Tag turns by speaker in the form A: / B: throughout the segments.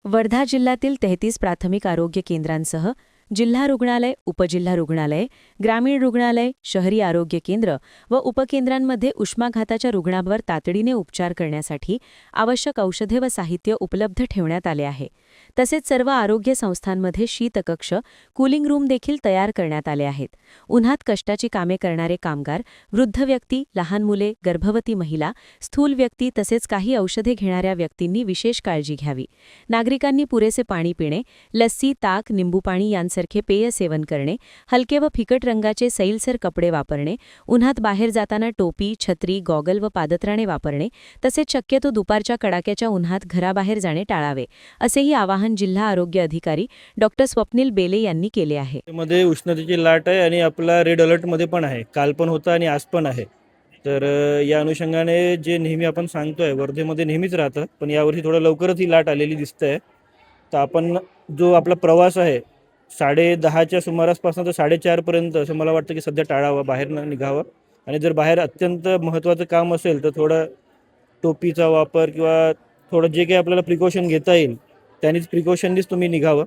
A: वर्धा जिल्ह्यातील 33 प्राथमिक आरोग्य केंद्रांसह जिल्हा रुग्णालय, उपजिल्हा रुग्णालय, ग्रामीण रुग्णालय, शहरी आरोग्य केंद्र व उपकेंद्रांमध्ये उष्माघाताच्या रुग्णांवर तातडीने उपचार करण्यासाठी आवश्यक औषधे व साहित्य उपलब्ध ठेवण्यात आले आहे. तसेच सर्व आरोग्य संस्थांमध्ये शीतकक्ष, कूलिंग रूम देखील तयार करण्यात आले आहेत. उन्हात कष्टाची कामे करणारे कामगार, वृद्ध व्यक्ती, लहान मुले, गर्भवती महिला, स्थूल व्यक्ती तसेच काही औषधे घेणाऱ्या व्यक्तींनी विशेष काळजी घ्यावी. नागरिकांनी पुरेसे पाणी पिणे, लस्सी, ताक, निंबूपाणी यांसारखे पेय सेवन करणे, हलके व फिकट रंगाचे सैलसर कपडे वापरणे, उन्हात बाहेर जाताना टोपी, छत्री, गॉगल व पादत्राणे वापरणे तसेच शक्यतो दुपारच्या कडाक्याच्या उन्हात घराबाहेर जाणे टाळावे, असेही आवाहन जिल्हा आरोग्य अधिकारी डॉ. स्वप्नील बेले यांनी केले आहे.
B: मध्ये उष्णतेची लाट आहे आणि आपला रेड अलर्टमध्ये पण आहे. काल पण होता आणि आज पण आहे. तर या अनुषंगाने जे नेहमी आपण सांगतोय वर्धेमध्ये नेहमीच राहतं, पण यावर्षी थोडं लवकरच ही लाट आलेली दिसते. तर आपण जो आपला प्रवास आहे 10:30च्या सुमारासपासून तर 4:30 पर्यंत असं मला वाटतं की सध्या टाळावा, बाहेर न निघावं. आणि जर बाहेर अत्यंत महत्त्वाचं काम असेल तर थोडं टोपीचा वापर किंवा थोडं जे काही आपल्याला प्रिकॉशन घेता येईल त्यांनीच प्रिकॉशननीच तुम्ही निघावं.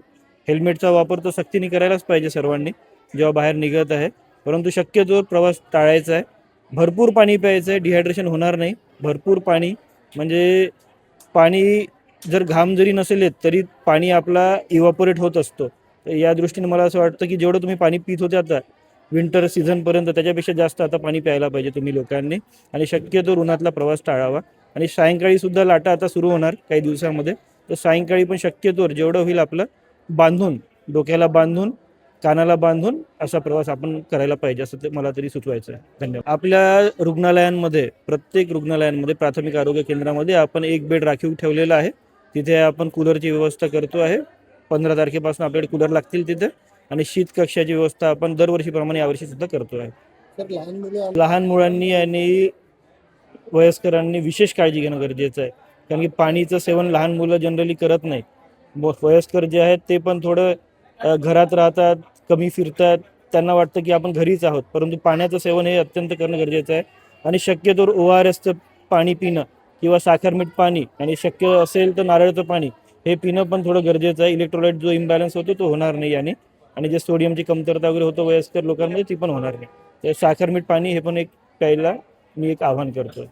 B: हेल्मेटचा वापर तर सक्तीने करायलाच पाहिजे सर्वांनी जेव्हा बाहेर निघत आहे. परंतु शक्यतो प्रवास टाळायचा आहे. भरपूर पाणी प्यायचं आहे, डिहायड्रेशन होणार नाही. भरपूर पाणी म्हणजे पाणी जर घाम जरी नसेल येत तरी पाणी आपला इव्हॅपोरेट होत असतो. तर या दृष्टीने मला असं वाटतं की जेवढं तुम्ही पाणी पित होते आता विंटर सीझनपर्यंत त्याच्यापेक्षा जास्त आता पाणी प्यायला पाहिजे तुम्ही लोकांनी. आणि शक्यतो उन्हातला प्रवास टाळावा. आणि सायंकाळीसुद्धा लाटा आता सुरू होणार काही दिवसामध्ये. तर सायंकाळी पण शक्यतो जेवढं होईल आपलं बांधून, डोक्याला बांधून, कानाला बांधून असा प्रवास आपण करायला पाहिजे असं ते मला तरी सुचवायचं आहे. धन्यवाद. आपल्या रुग्णालयांमध्ये, प्रत्येक रुग्णालयांमध्ये, प्राथमिक आरोग्य केंद्रामध्ये आपण एक बेड राखीव ठेवलेला आहे. तिथे आपण कूलरची व्यवस्था करतो आहे. 15 तारखेपासून आपल्याकडे कूलर लागतील तिथे. आणि शीत कक्षाची व्यवस्था आपण दरवर्षीप्रमाणे यावर्षीसुद्धा करतो आहे. लहान मुलांनी आणि वयस्करांनी विशेष काळजी घेणं गरजेचं आहे. कारण की पाणीचं सेवन लहान मुलं जनरली करत नाही. वयस्कर जे आहेत ते पण थोडं घरात राहतात, कमी फिरतात. त्यांना वाटतं की आपण घरीच आहोत, परंतु पाण्याचं सेवन हे अत्यंत करणं गरजेचं आहे. आणि शक्यतो ORSचं पाणी पिणं किंवा साखर मीठ पाणी आणि शक्य असेल तर नारळाचं पाणी हे पिणं पण थोडं गरजेचं आहे. इलेक्ट्रोलाइट जो इम्बॅलन्स होतो तो होणार नाही याने. आणि जे सोडियमची कमतरता वगैरे होतं वयस्कर लोकांमध्ये ती पण होणार नाही. तर साखर मीठ पाणी हे पण एक प्यायला मी एक आवाहन करतो.